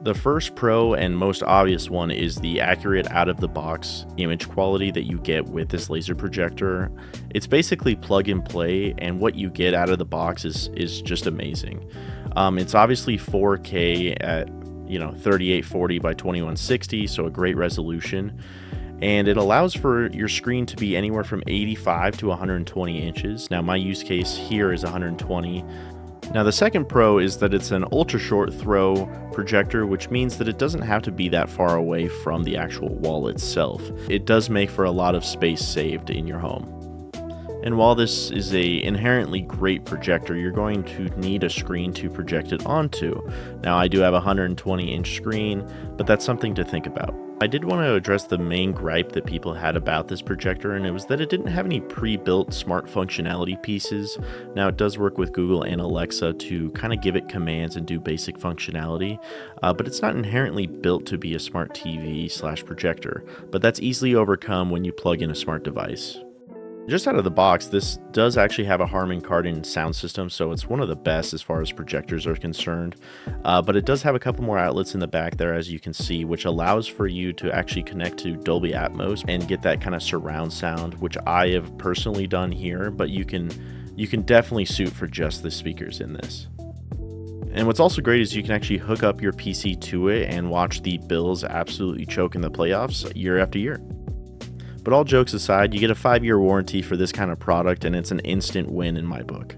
The first pro and most obvious one is the accurate out-of-the-box image quality that you get with this laser projector. It's basically plug and play, and what you get out of the box is just amazing. It's obviously 4K at 3840 by 2160, so a great resolution. And it allows for your screen to be anywhere from 85 to 120 inches. Now my use case here is 120. Now the second pro is that it's an ultra short throw projector, which means that it doesn't have to be that far away from the actual wall itself. It does make for a lot of space saved in your home. And while this is a inherently great projector, you're going to need a screen to project it onto. Now I do have a 120-inch screen, but that's something to think about. I did want to address the main gripe that people had about this projector, and it was that it didn't have any pre-built smart functionality pieces. Now it does work with Google and Alexa to kind of give it commands and do basic functionality, but it's not inherently built to be a smart TV/projector, but that's easily overcome when you plug in a smart device. Just out of the box, this does actually have a Harman Kardon sound system, so it's one of the best as far as projectors are concerned. But it does have a couple more outlets in the back there, as you can see, which allows for you to actually connect to Dolby Atmos and get that kind of surround sound, which I have personally done here, but you can definitely suit for just the speakers in this. And what's also great is you can actually hook up your PC to it and watch the Bills absolutely choke in the playoffs year after year. But all jokes aside, you get a 5-year warranty for this kind of product, and it's an instant win in my book.